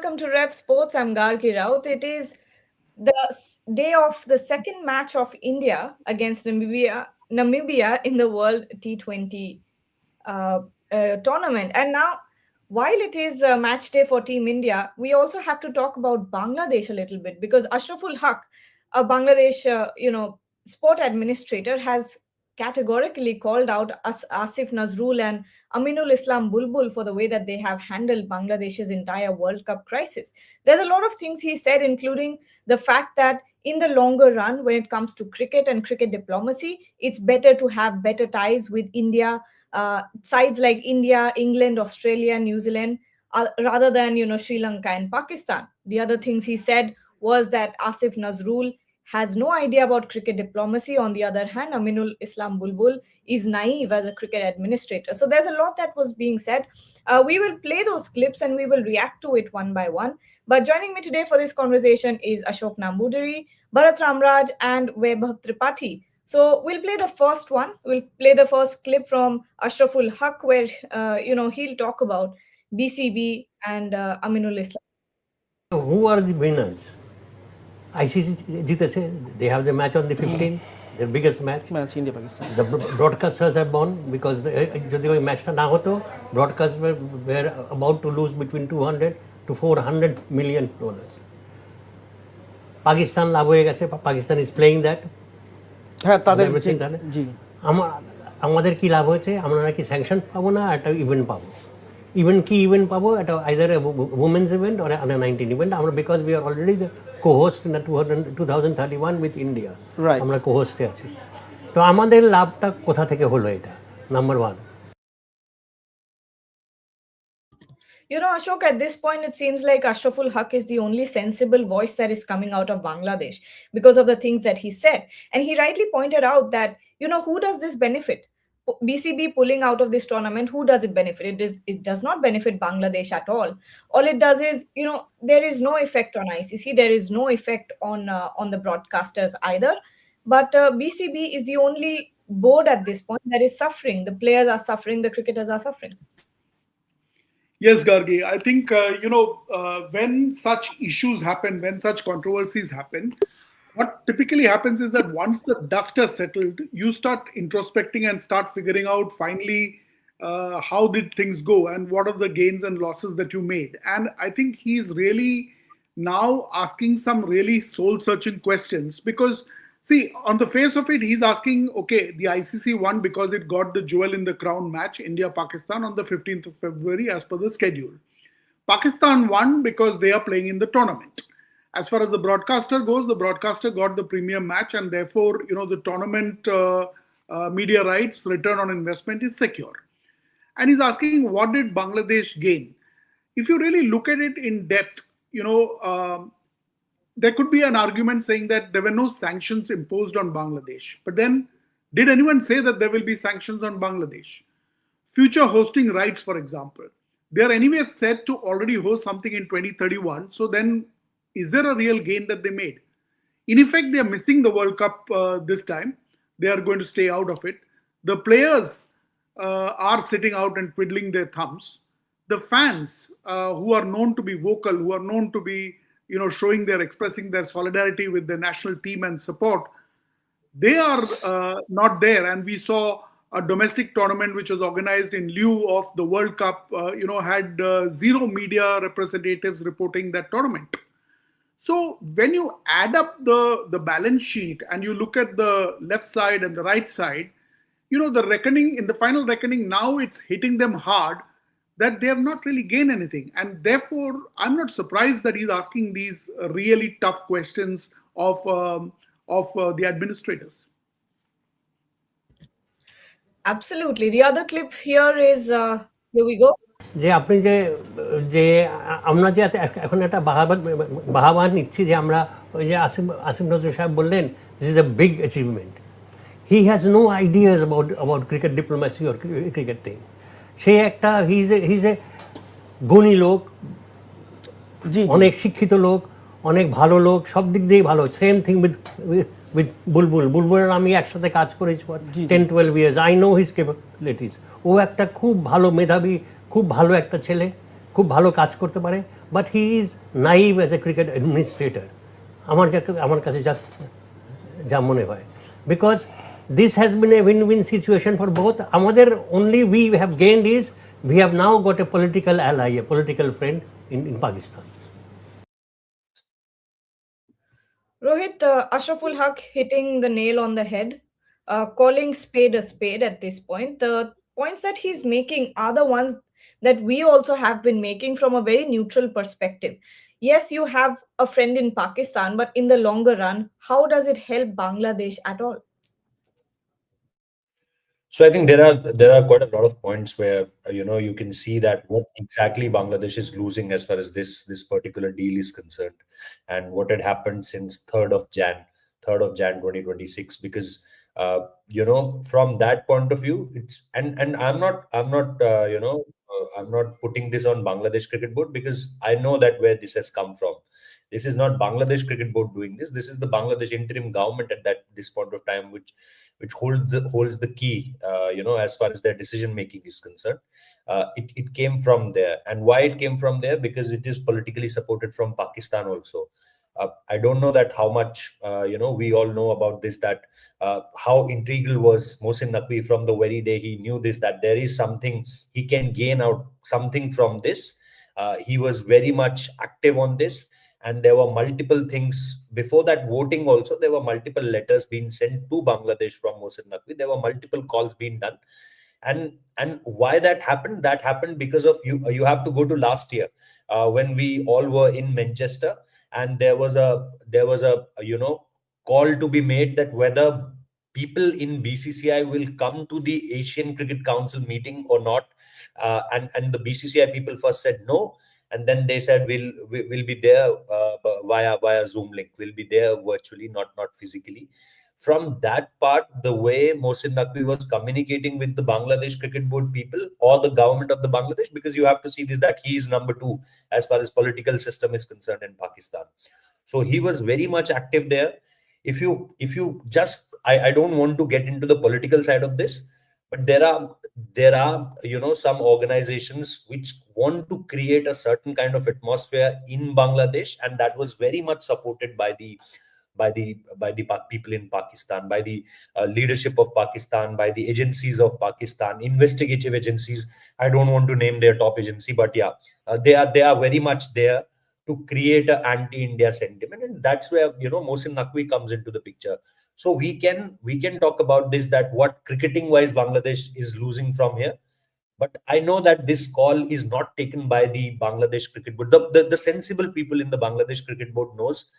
welcome to Rev Sports. I'm Gargi Raut. It is the day of the second match of India against Namibia in the World T20 tournament. And now, while it is a match day for Team India, we also have to talk about Bangladesh a little bit because Ashraful Haque, a Bangladesh, sport administrator, has categorically called out Asif Nazrul and Aminul Islam Bulbul for the way that they have handled Bangladesh's entire World Cup crisis. There's a lot of things he said, including the fact that in the longer run, when it comes to cricket and cricket diplomacy, it's better to have better ties with India, sides like India, England, Australia, New Zealand, rather than Sri Lanka and Pakistan. The other things he said was that Asif Nazrul has no idea about cricket diplomacy. On the other hand, Aminul Islam Bulbul is naive as a cricket administrator. So there's a lot that was being said. We will play those clips and we will react to it one by one. But joining me today for this conversation is Ashok Nambudiri, Bharat Ramraj, and Vaibhav Tripathi. So we'll play the first one. We'll play the first clip from Ashraful Haque, where he'll talk about BCB and Aminul Islam. Who are the winners? ICC, they have the match on the 15th, their biggest match. India Pakistan. The broadcasters have won because the match na hoto, broadcasters were about to lose between $200 to $400 million. Pakistan লাভ হয়ে গেছে. Pakistan is playing that. হ্যাঁ তাদের জি আমাদের কি লাভ হয়েছে? আমরা নাকি sanction পাবো না, একটা ইভেন্ট পাবো. ইভেন্ট পাবো, এটা either women's event or under 19 event. আমরা because we are already the co-host in the 2031 with India. Right. আমরা co-host আছি. তো আমাদের লাভটা কোথা থেকে হলো এটা? Number 1. Ashok, at this point, it seems like Ashraful Haque is the only sensible voice that is coming out of Bangladesh because of the things that he said. And he rightly pointed out that, who does this benefit? BCB pulling out of this tournament, who does it benefit? It does not benefit Bangladesh at all. All it does is, there is no effect on ICC. There is no effect on the broadcasters either. But BCB is the only board at this point that is suffering. The players are suffering. The cricketers are suffering. Yes, Gargi. I think, when such issues happen, when such controversies happen, what typically happens is that once the dust has settled, you start introspecting and start figuring out finally how did things go and what are the gains and losses that you made. And I think he's really now asking some really soul-searching questions because, see, on the face of it, he's asking, okay, the ICC won because it got the jewel in the crown match, India-Pakistan, on the 15th of February as per the schedule. Pakistan won because they are playing in the tournament. As far as the broadcaster goes, the broadcaster got the premium match and therefore, the tournament media rights, return on investment is secure. And he's asking, what did Bangladesh gain? If you really look at it in depth, there could be an argument saying that there were no sanctions imposed on Bangladesh. But then, did anyone say that there will be sanctions on Bangladesh? Future hosting rights, for example. They are anyway set to already host something in 2031. So then, is there a real gain that they made? In effect, they are missing the World Cup this time. They are going to stay out of it. The players are sitting out and twiddling their thumbs. The fans who are known to be vocal, who are known to be expressing their solidarity with the national team and support, they are not there. And we saw a domestic tournament which was organized in lieu of the World Cup, had zero media representatives reporting that tournament. So when you add up the balance sheet and you look at the left side and the right side, the reckoning, in the final reckoning, now it's hitting them hard that they have not really gained anything. And therefore, I'm not surprised that he's asking these really tough questions of the administrators. Absolutely. The other clip here is, here we go. যে আপনি যে আমরা যে এখন একটা বাহাবা নিচ্ছি যে আমরা ওই যে আসিফ নজরুল সাহেব বললেন this is a big achievement. He has no ideas about cricket diplomacy or cricket thing. সে একটা হিজ এ গুণী লোক, অনেক শিক্ষিত লোক, অনেক ভালো লোক, সব দিক দিয়েই ভালো. সেম থিং উইথ বুলবুলের আমি একসাথে কাজ করেছি 10-12 years. I know his capabilities. ও একটা খুব ভালো মেধাবী, খুব ভালো একটা ছেলে, খুব ভালো কাজ করতে পারে, but he is naive as a cricket administrator আমার কাছে যা মনে হয়, because this has been a win win situation for both. আমাদের only we have gained is we have now got a political ally, a political friend in Pakistan. Rohit, Ashraful Haque hitting the nail on the head, calling spade a spade at this point. The points that he's making are the ones that we also have been making from a very neutral perspective. Yes, you have a friend in Pakistan, but in the longer run, how does it help Bangladesh at all? So I think there are quite a lot of points where you can see that what exactly Bangladesh is losing as far as this particular deal is concerned, and what had happened since 3rd of Jan 2026. Because from that point of view, it's and I'm not putting this on Bangladesh Cricket Board, because I know that where this has come from. This is not Bangladesh Cricket Board doing this. This is the Bangladesh interim government at this point of time, which holds the key, as far as their decision making is concerned. It came from there. And why it came from there? Because it is politically supported from Pakistan also. I don't know that how much we all know about this, that how integral was Mohsin Naqvi from the very day he knew this, that there is something he can gain out something from this. He was very much active on this. And there were multiple things before that voting also. There were multiple letters being sent to Bangladesh from Mohsin Naqvi. There were multiple calls being done. And why that happened? That happened because of you have to go to last year, when we all were in Manchester, and there was a call to be made that whether people in BCCI will come to the Asian Cricket Council meeting or not. And the BCCI people first said no. And then they said we'll be there via Zoom link. We'll be there virtually, not physically. From that part, the way Mohsin Naqvi was communicating with the Bangladesh Cricket Board people or the government of the Bangladesh, because you have to see this, that he is number 2 as far as political system is concerned in Pakistan. So he was very much active there. If you just, I don't want to get into the political side of this, but there are some organizations which want to create a certain kind of atmosphere in Bangladesh, and that was very much supported by the people in Pakistan, by the leadership of Pakistan, by the agencies of Pakistan, investigative agencies. I don't want to name their top agency, but yeah, they are very much there to create an anti-India sentiment, and that's where Mohsin Naqvi comes into the picture. So we can talk about this, that what cricketing wise Bangladesh is losing from here. But I know that this call is not taken by the Bangladesh Cricket Board. The sensible people in the Bangladesh Cricket Board knows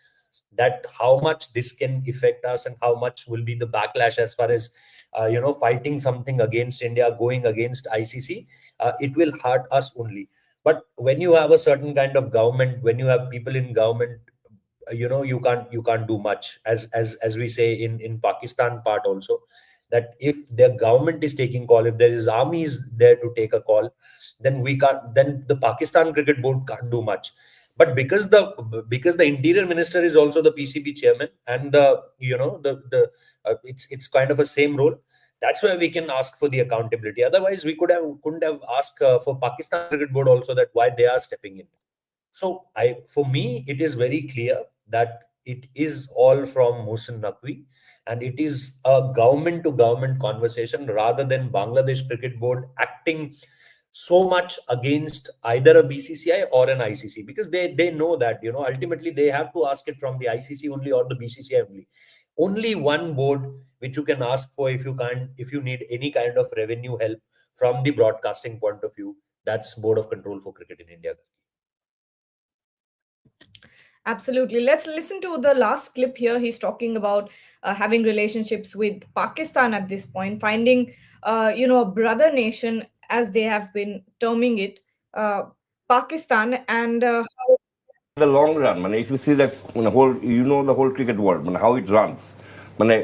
that how much this can affect us and how much will be the backlash as far as fighting something against India, going against ICC. It will hurt us only. But when you have a certain kind of government, when you have people in government, you can't do much, as we say in Pakistan part also, that if their government is taking call, if there is armies there to take a call, then the Pakistan Cricket Board can't do much. But because the interior minister is also the PCB chairman, and it's kind of a same role, that's why we can ask for the accountability. Otherwise we couldn't have asked for Pakistan Cricket Board also, that why they are stepping in. So for me, it is very clear that it is all from Mohsin Naqvi, and it is a government to government conversation, rather than Bangladesh Cricket Board acting so much against either a BCCI or an ICC, because they know that ultimately they have to ask it from the ICC only or the BCCI only. Only one board which you can ask for if you need any kind of revenue help from the broadcasting point of view, that's Board of Control for Cricket in India. Absolutely. Let's listen to the last clip here. He's talking about having relationships with Pakistan at this point, finding a brother nation, as they have been terming it, Pakistan, and how the long run, if you see that the whole cricket world, how it runs,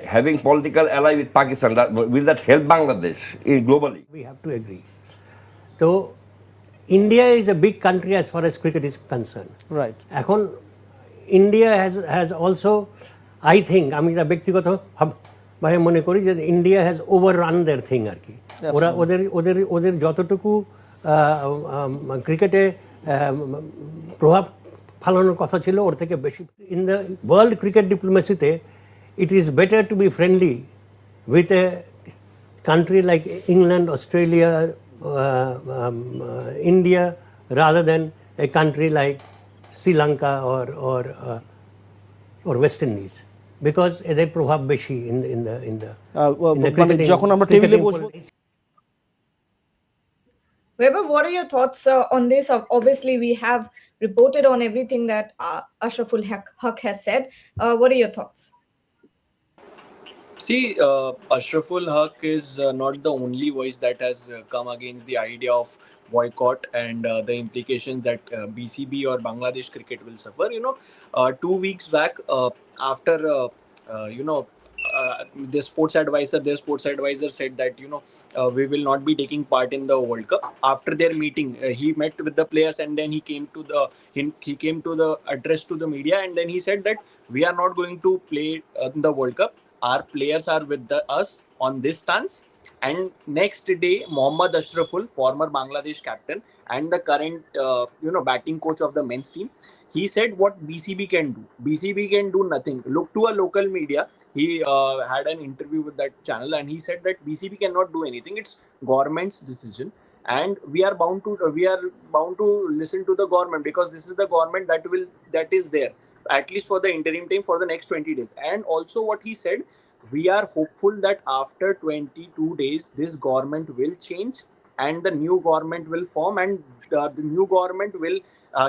having political ally with Pakistan, will that help Bangladesh globally? We have to agree. So India is a big country as far as cricket is concerned. Right. এখন India has also, I think, আমি যা ব্যক্তিগত ভাবে মনে করি যে India has ওভাররান there thing আর কি। ওরা ওদের যতটুকু ক্রিকেটে প্রভাব ফালানোর কথা ছিল ওর থেকে বেশি। ইন দ্য ওয়ার্ল্ড ক্রিকেট ডিপ্লোমেসিতে it is better to be friendly with a country like England, Australia, India, rather than a country like Sri Lanka or West Indies, because এদের প্রভাব বেশি in the মানে যখন আমরা টেবিলে বসবো। Weber, what are your thoughts on this? Obviously, we have reported on everything that Ashraful Haque has said. What are your thoughts? See, Ashraful Haque is not the only voice that has come against the idea of boycott and the implications that BCB or Bangladesh cricket will suffer. 2 weeks back, after their sports advisor said that we will not be taking part in the World Cup. After their meeting, he met with the players and then he came to the address to the media, and then he said that we are not going to play in the World Cup. Our players are with us on this stance. And next day, Mohammad Ashraful, former Bangladesh captain and the current batting coach of the men's team, he said what BCB can do. BCB can do nothing. Look to a local media. He had an interview with that channel and he said that BCB cannot do anything. It's government's decision, and we are bound to listen to the government, because this is the government that is there, at least for the interim time, for the next 20 days. And also what he said, we are hopeful that after 22 days this government will change and the new government will form, and the new government will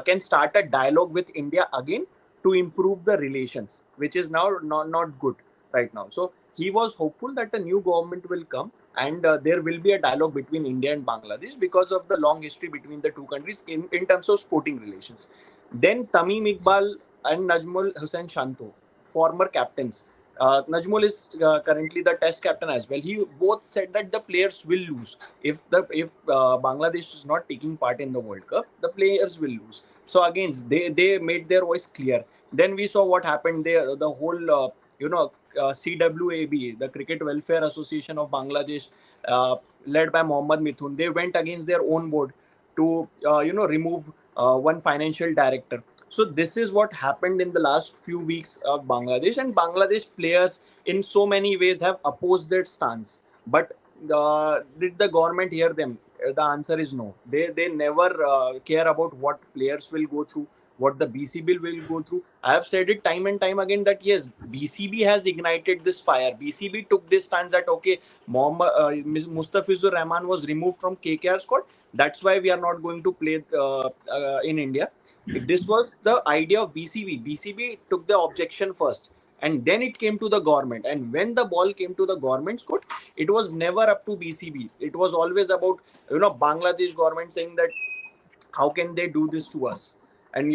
can start a dialogue with India again to improve the relations, which is now not good right now. So he was hopeful that a new government will come and there will be a dialogue between India and Bangladesh because of the long history between the two countries in terms of sporting relations. Then Tamim Iqbal and Nazrul Hussain Shanto, former captains. Nazrul is currently the test captain as well. He both said that the players will lose if Bangladesh is not taking part in the World Cup. The players will lose. So again, they made their voice clear. Then we saw what happened there. The whole CWAB, the Cricket Welfare Association of Bangladesh, led by Mohammad Mithun, they went against their own board to remove one financial director. So this is what happened in the last few weeks of Bangladesh, and Bangladesh players in so many ways have opposed their stance. But did the government hear them? The answer is no. They never care about what players will go through, what the BCB will go through. I have said it time and time again that yes, BCB has ignited this fire. BCB took this stance that okay, Mustafizur Rahman was removed from KKR squad. That's why we are not going to play in India. This was the idea of BCB. BCB took the objection first, and then it came to the government. And when the ball came to the government's court, it was never up to BCB. It was always about Bangladesh government saying that how can they do this to us? And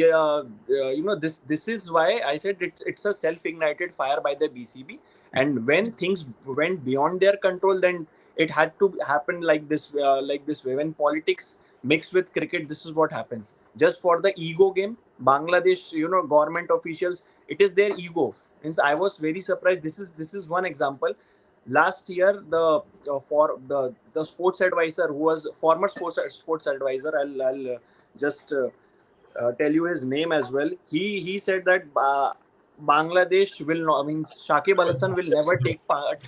this is why I said it's a self-ignited fire by the BCB. And when things went beyond their control, then it had to happen like this way. When politics mixed with cricket, this is what happens. Just for the ego game, Bangladesh government officials, it is their ego. Means I was very surprised. This is one example. Last year, the sports advisor, who was former sports advisor, I'll just tell you his name as well. He said that Bangladesh will not, I mean, Shakib Al Hasan will never take part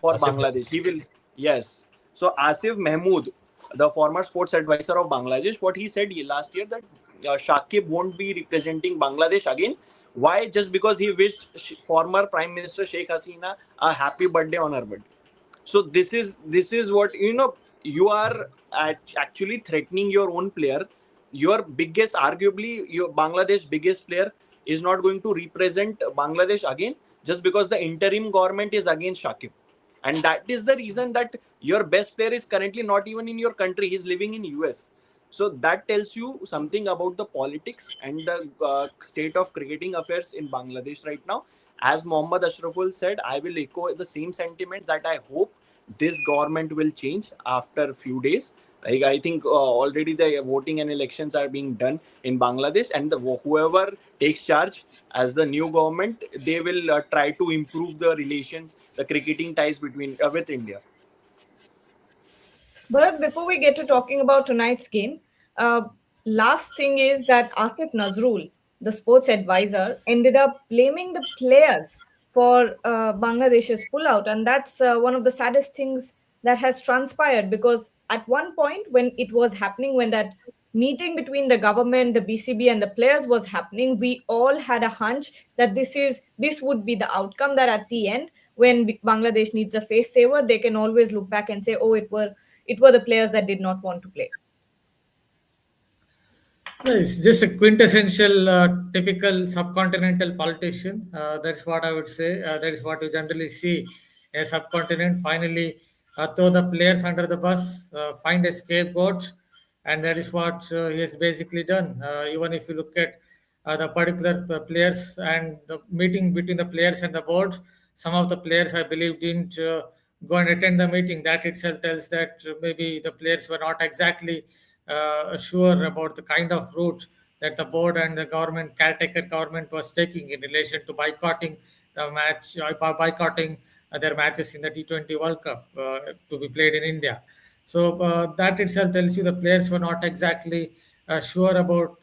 for Asif. Bangladesh. He will, yes. So Asif Mahmood, the former sports advisor of Bangladesh, what he said last year, that Shakib won't be representing Bangladesh again. Why? Just because he wished former Prime Minister Sheikh Hasina a happy birthday on her birthday. So this is what you are actually threatening your own player. Your biggest, arguably your Bangladesh biggest player, is not going to represent Bangladesh again just because the interim government is against Shakib. And that is the reason that your best player is currently not even in your country. He's living in US. So that tells you something about the politics and the state of cricketing affairs in Bangladesh right now. As Mohammad Ashraful said, I will echo the same sentiments, that I hope this government will change after a few days. Like I think already the voting and elections are being done in Bangladesh, and whoever takes charge as the new government, they will try to improve the relations, the cricketing ties between with India. Bharat, before we get to talking about tonight's game, last thing is that Asif Nazrul, the sports advisor, ended up blaming the players for Bangladesh's pullout. And that's one of the saddest things that has transpired, because at one point when it was happening, when that meeting between the government, the BCB, and the players was happening, we all had a hunch that this would be the outcome, that at the end, when Bangladesh needs a face saver, they can always look back and say, oh, it were the players that did not want to play. No, it's just a quintessential, typical subcontinental politician. That's what I would say. That is what you generally see in a subcontinent. Finally, throw the players under the bus, find a scapegoat, and that is what he has basically done. Even if you look at the particular players and the meeting between the players and the board, some of the players, I believe, didn't go and attend the meeting. That itself tells that maybe the players were not exactly sure about the kind of route that the board and the government, caretaker government, was taking in relation to boycotting the match, boycotting their matches in the T20 World Cup to be played in India. So that itself tells you the players were not exactly sure about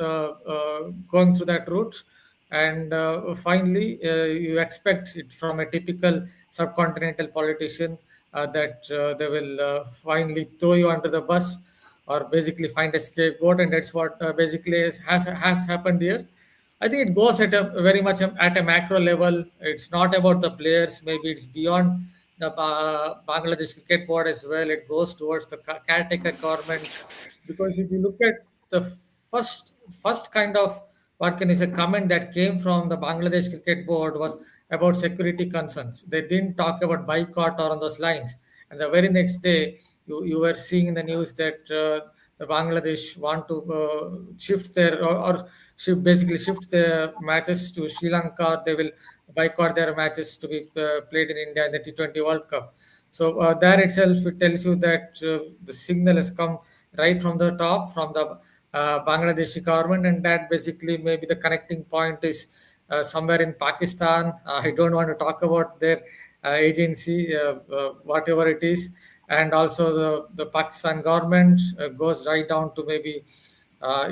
going through that route. And finally, you expect it from a typical subcontinental politician that they will finally throw you under the bus or basically find a scapegoat, and that's what basically has happened here. I think it goes at a very much at a macro level. It's not about the players. Maybe it's beyond the Bangladesh Cricket Board as well. It goes towards the caretaker government, because if you look at the first kind of, what can you say, comment that came from the Bangladesh Cricket Board was about security concerns. They didn't talk about boycott or on those lines. And the very next day, you were seeing in the news that the Bangladesh want to shift their or basically shift their matches to Sri Lanka. They will boycott their matches to be played in India in the T20 World Cup. So there itself, it tells you that the signal has come right from the top, from the Bangladeshi government, and that basically maybe the connecting point is somewhere in Pakistan. I don't want to talk about their agency, whatever it is, and also the Pakistan government goes right down to maybe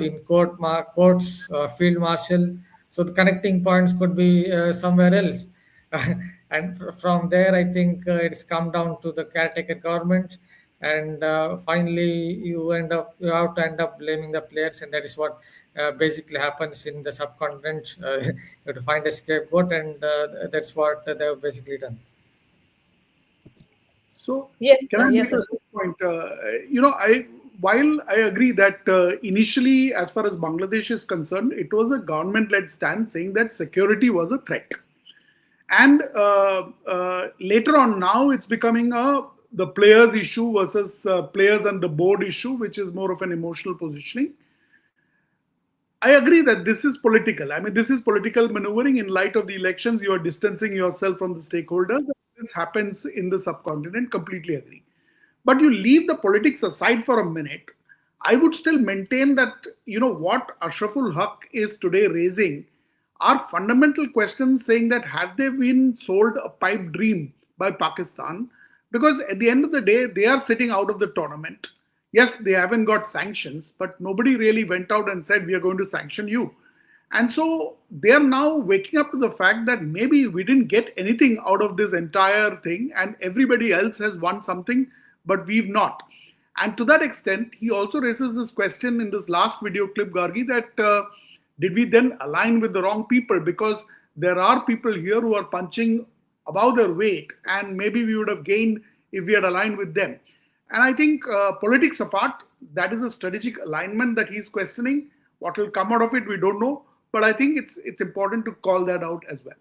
in courts, field marshal. So the connecting points could be somewhere else. And from there, I think it's come down to the caretaker government, and finally you have to end up blaming the players, and that is what basically happens in the subcontinent. You have to find a scapegoat, and that's what they've basically done. So Yes, can I yes, make a sir. point? While I agree that initially, as far as Bangladesh is concerned, it was a government-led stand saying that security was a threat, and later on, now it's becoming the players issue versus players and the board issue, which is more of an emotional positioning. I agree that this is political. I mean, this is political maneuvering. In light of the elections, you are distancing yourself from the stakeholders. This happens in the subcontinent, completely agree. But you leave the politics aside for a minute. I would still maintain that, what Ashraful Haque is today raising are fundamental questions, saying that have they been sold a pipe dream by Pakistan? Because at the end of the day, they are sitting out of the tournament. Yes, they haven't got sanctions, but nobody really went out and said, we are going to sanction you. And so they are now waking up to the fact that maybe we didn't get anything out of this entire thing, and everybody else has won something, but we've not. And to that extent, he also raises this question in this last video clip, Gargi, that did we then align with the wrong people? Because there are people here who are punching above their weight, and maybe we would have gained if we had aligned with them. And I think politics apart, that is a strategic alignment that he's questioning. What will come out of it, we don't know. But I think it's important to call that out as well.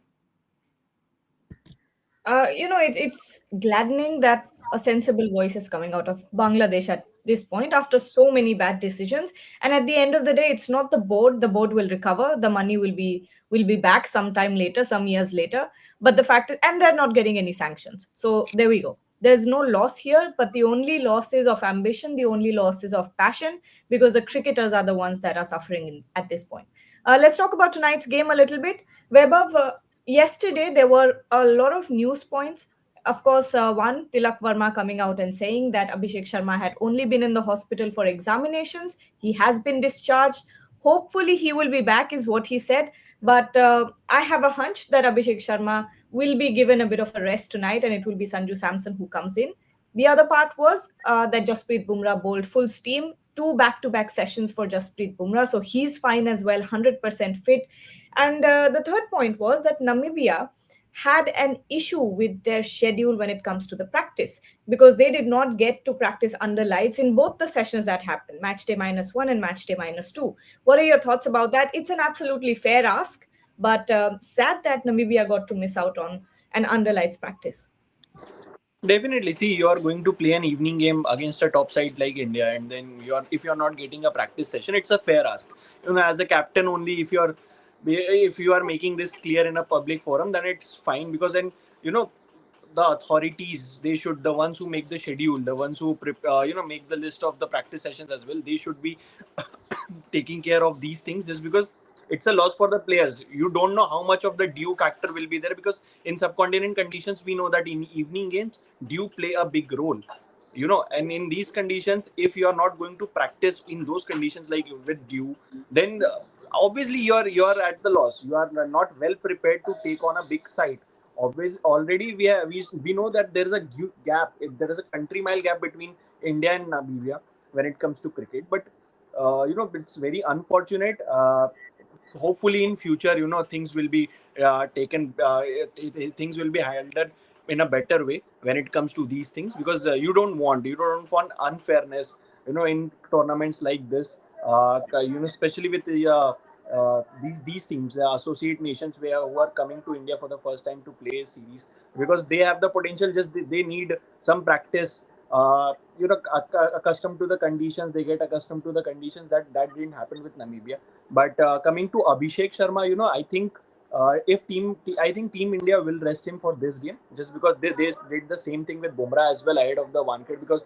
It's gladdening that a sensible voice is coming out of Bangladesh at this point after so many bad decisions. And at the end of the day, it's not the board. The board will recover. The money will be back sometime later, some years later. But the fact is, and they're not getting any sanctions. So there we go. There's no loss here, but the only loss is of ambition. The only loss is of passion, because the cricketers are the ones that are suffering at this point. Let's talk about tonight's game a little bit. Vaibhav, yesterday there were a lot of news points of course, one, Tilak Verma coming out and saying that Abhishek Sharma had only been in the hospital for examinations. He has been discharged. Hopefully, he will be back, is what he said. But I have a hunch that Abhishek Sharma will be given a bit of a rest tonight, and it will be Sanju Samson who comes in. The other part was that Jasprit Bumrah bowled full steam, 2 back-to-back sessions for Jasprit Bumrah, so he's fine as well, 100% fit. And the third point was that Namibia had an issue with their schedule when it comes to the practice, because they did not get to practice under lights in both the sessions that happened, match day -1 and match day -2. What are your thoughts about that? It's an absolutely fair ask, but sad that Namibia got to miss out on an under lights practice. Definitely. See, you are going to play an evening game against a top side like India, and then if you're not getting a practice session, it's a fair ask. As a captain, only if you are making this clear in a public forum, then it's fine, because then the authorities, the ones who make the schedule, the ones who make the list of the practice sessions as well, they should be taking care of these things, just because it's a loss for the players. You don't know how much of the dew factor will be there, because in subcontinent conditions, we know that in evening games, dew play a big role. And in these conditions, if you are not going to practice in those conditions like with dew, then obviously you are at the loss. You are not well prepared to take on a big side. Already we know that there is a gap. There is a country mile gap between India and Namibia when it comes to cricket. But it's very unfortunate. Hopefully in future, things will be taken. Things will be handled in a better way when it comes to these things, because you don't want unfairness. In tournaments like this, especially with the these teams, the associate nations who are coming to India for the first time to play a series, because they have the potential. Just they need some practice. Accustomed to the conditions, they get accustomed to the conditions. That didn't happen with Namibia. But coming to Abhishek Sharma, I think I think Team India will rest him for this game, just because they did the same thing with Bumrah as well ahead of the Wankhede, because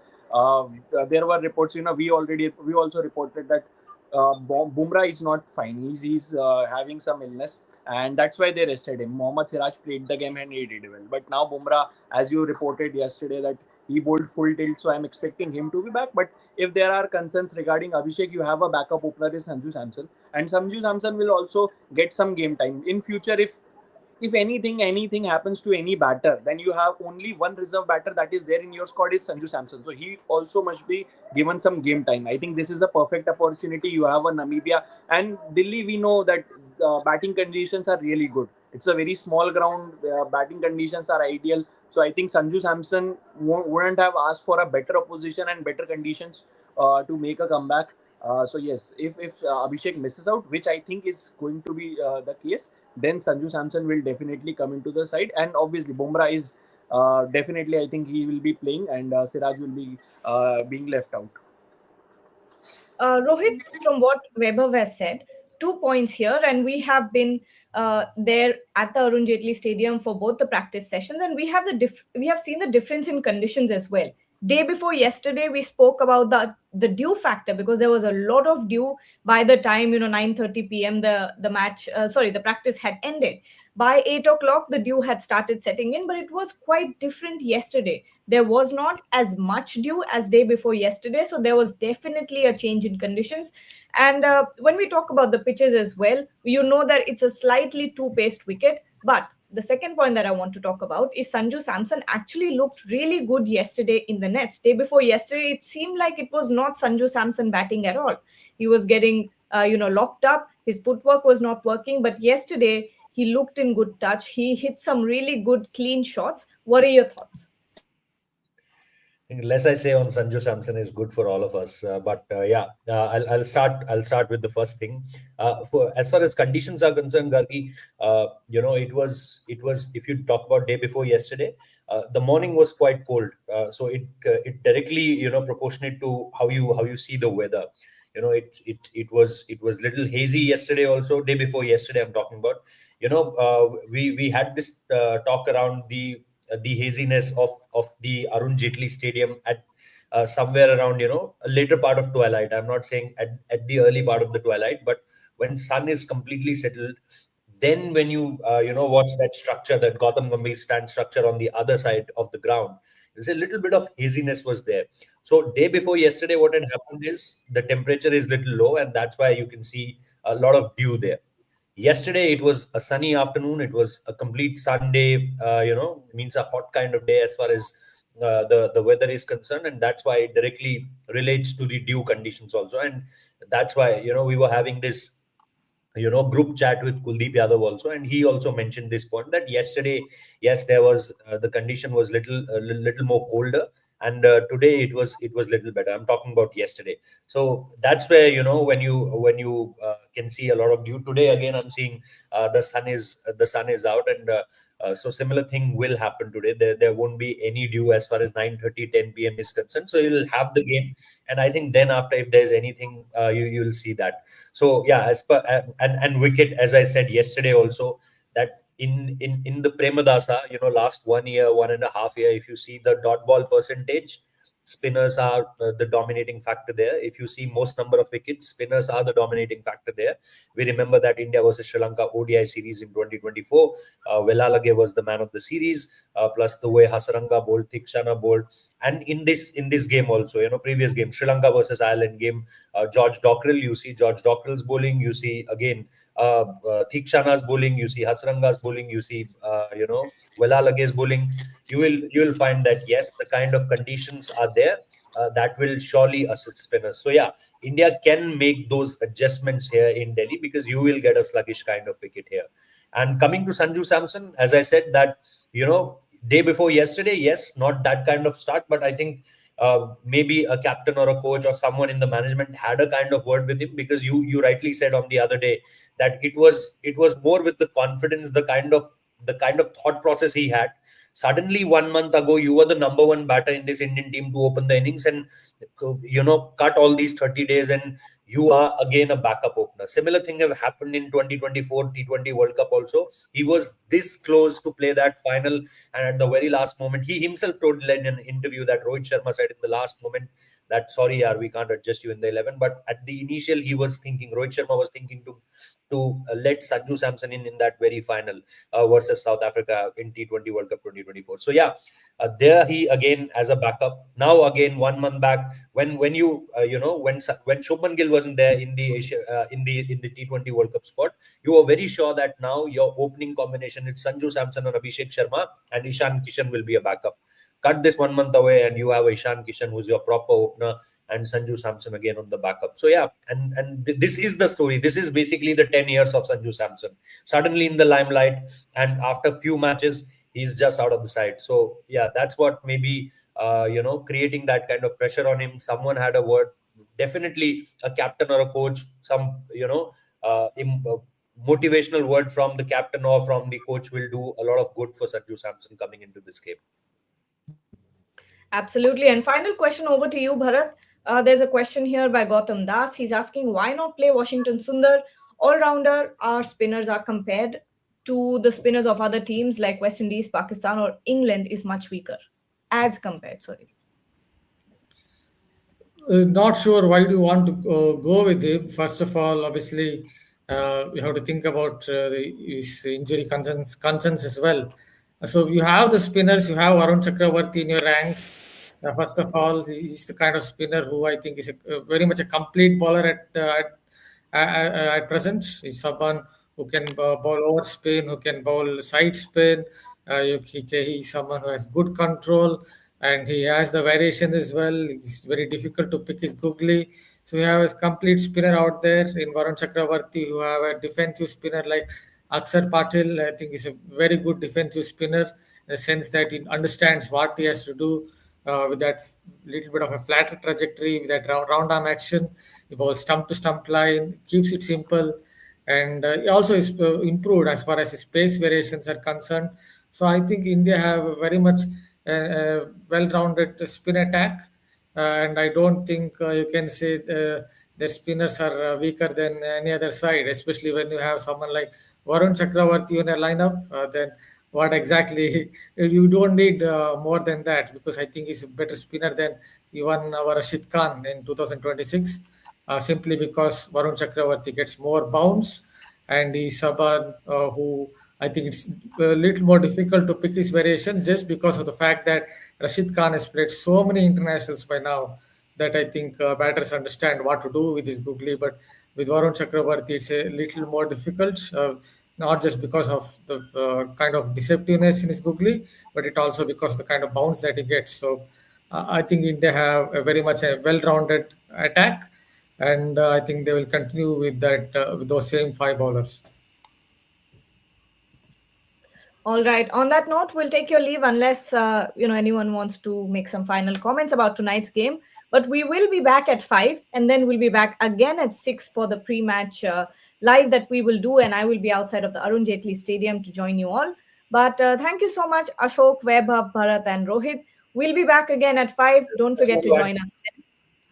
there were reports. We also reported that Bumrah is not fine. He's having some illness, and that's why they rested him. Mohammad Siraj played the game and he did well. But now Bumrah, as you reported yesterday, that he bowled full tilt, so I'm expecting him to be back. But if there are concerns regarding Abhishek, you have a backup opener is Sanju Samson, and Sanju Samson will also get some game time in future. If anything happens to any batter, then you have only one reserve batter that is there in your squad is Sanju Samson. So he also must be given some game time. I think this is a perfect opportunity. You have a Namibia and Delhi. We know that batting conditions are really good. It's a very small ground. Batting conditions are ideal. So I think Sanju Samson wouldn't have asked for a better opposition and better conditions to make a comeback. So yes, if Abhishek misses out, which I think is going to be the case, then Sanju Samson will definitely come into the side. And obviously Bumrah is definitely, I think he will be playing, and Siraj will be being left out. Rohit, from what Vaibhav has said, 2 points here, and we have been there at the Arun Jaitley Stadium for both the practice sessions, and we have seen the difference in conditions as well. Day before yesterday, we spoke about the dew factor, because there was a lot of dew by the time 9:30 p.m. the practice had ended. By 8 o'clock, the dew had started setting in, but it was quite different yesterday. There was not as much dew as day before yesterday, so there was definitely a change in conditions. And when we talk about the pitches as well, that it's a slightly two-paced wicket. But the second point that I want to talk about is Sanju Samson actually looked really good yesterday in the nets. Day before yesterday, it seemed like it was not Sanju Samson batting at all. He was getting locked up. His footwork was not working. But yesterday, he looked in good touch. He hit some really good clean shots. What are your thoughts? Less I say on Sanju Samson is good for all of us. I'll start with the first thing. For as far as conditions are concerned, Gargi, it was if you talk about day before yesterday, the morning was quite cold. So it directly proportionate to how you see the weather. It was little hazy yesterday also. Day before yesterday, I'm talking about. We had this talk around the haziness of the Arun Jaitley Stadium at somewhere around a later part of twilight. I'm not saying at the early part of the twilight, but when sun is completely settled, then when you watch that structure, that Gautam Gambhir stand structure on the other side of the ground, there's a little bit of haziness was there. So day before yesterday, what had happened is the temperature is little low, and that's why you can see a lot of dew there. Yesterday it was a sunny afternoon. It was a complete Sunday. Means a hot kind of day as far as the weather is concerned, and that's why it directly relates to the dew conditions also. And that's why we were having this group chat with Kuldeep Yadav also, and he also mentioned this point that yesterday, yes, there was the condition was little more colder, and today it was little better. I'm talking about yesterday. So that's where when you can see a lot of dew. Today again, I'm seeing the sun is out, and so similar thing will happen today. There won't be any dew as far as 9:30, 10 p.m. is concerned. So you'll have the game, and I think then after, if there's anything, you'll see that. So yeah, as per and wicket, as I said yesterday also, that in the Premadasa, last 1 year, 1.5 year, if you see the dot ball percentage, spinners are the dominating factor there. If you see most number of wickets, spinners are the dominating factor there. We remember that India versus Sri Lanka ODI series in 2024, Velalage was the man of the series, plus the way Hasaranga bowled, Thikshana bowled, and in this game also, previous game, Sri Lanka versus Ireland game, George Dockrell, you see George Dockrell's bowling, you see again Thikshana's bowling, you see Hasaranga's bowling, you see Velalage's bowling. You will find that yes, the kind of conditions are there that will surely assist spinners. So yeah, India can make those adjustments here in Delhi, because you will get a sluggish kind of wicket here. And coming to Sanju Samson, as I said, that day before yesterday, yes, not that kind of start, but I think maybe a captain or a coach or someone in the management had a kind of word with him, because you rightly said on the other day that it was more with the confidence, the kind of thought process he had. Suddenly 1 month ago, you were the number one batter in this Indian team to open the innings, and cut all these 30 days, and you are again a backup opener. Similar thing have happened in 2024 T20 World Cup also. He was this close to play that final, and at the very last moment, he himself told in an interview that Rohit Sharma said in the last moment that, sorry, yaar, we can't adjust you in the 11. But at the initial, Rohit Sharma was thinking to let Sanju Samson in that very final versus South Africa in T20 World Cup 2024. So yeah, there he again as a backup. Now again 1 month back, when Shubman Gill wasn't there in the T20 World Cup squad, you were very sure that now your opening combination is Sanju Samson and Abhishek Sharma, and Ishan Kishan will be a backup. Cut this 1 month away, and you have Ishan Kishan, who's your proper opener, and Sanju Samson again on the backup. So yeah, and this is the story. This is basically the 10 years of Sanju Samson. Suddenly in the limelight, and after few matches, he's just out of the side. So yeah, that's what maybe creating that kind of pressure on him. Someone had a word. Definitely a captain or a coach, some motivational word from the captain or from the coach will do a lot of good for Sanju Samson coming into this game. Absolutely. And final question over to you, Bharat. There's a question here by Gautam Das. He's asking, why not play Washington Sundar? All-rounder, our spinners are compared to the spinners of other teams like West Indies, Pakistan, or England is much weaker. As compared, sorry. Not sure why do you want to go with him. First of all, obviously, you have to think about his injury concerns as well. So you have the spinners, you have Varun Chakravarti in your ranks. First of all, he's the kind of spinner who I think is very much a complete bowler at present. He's someone who can bowl over spin, who can bowl side spin. He's someone who has good control, and he has the variation as well. It's very difficult to pick his googly. So we have a complete spinner out there in Varun Chakravarti, who have a defensive spinner like Aksar Patil. I think he's a very good defensive spinner in the sense that he understands what he has to do with that little bit of a flatter trajectory, with that round arm action. He bowls stump to stump line, keeps it simple, and he also is improved as far as his pace variations are concerned. So I think India have a very much well-rounded spin attack, and I don't think you can say their spinners are weaker than any other side, especially when you have someone like Varun Chakravarti in a lineup. Then what exactly you don't need more than that, because I think he's a better spinner than even Rashid Khan in 2026, simply because Varun Chakravarti gets more bounce and Isaban, who I think it's a little more difficult to pick his variations just because of the fact that Rashid Khan has played so many internationals by now that I think batters understand what to do with his googly. But with Varun Chakravarti, it's a little more difficult, not just because of the kind of deceptiveness in his googly, but it also because of the kind of bounce that he gets. So I think India have a very much a well-rounded attack, and I think they will continue with that with those same five bowlers. All right. On that note, we'll take your leave unless anyone wants to make some final comments about tonight's game. But we will be back at 5, and then we'll be back again at 6 for the pre-match live that we will do, and I will be outside of the Arun Jaitley Stadium to join you all. But thank you so much, Ashok, Vaibhav, Bharat, and Rohit. We'll be back again at 5. Don't forget to join us then.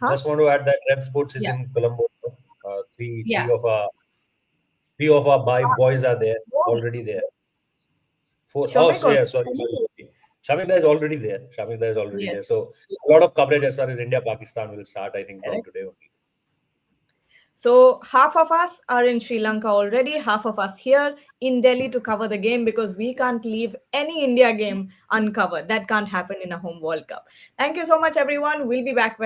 Huh? Just want to add that Rev Sports is in Colombo. Three of our boys are there, already there. Sorry. Shamikda is already there. Yes. So a lot of coverage as far as India-Pakistan will start, I think, from today only. So half of us are in Sri Lanka already, half of us here in Delhi to cover the game, because we can't leave any India game uncovered. That can't happen in a home World Cup. Thank you so much, everyone. We'll be back very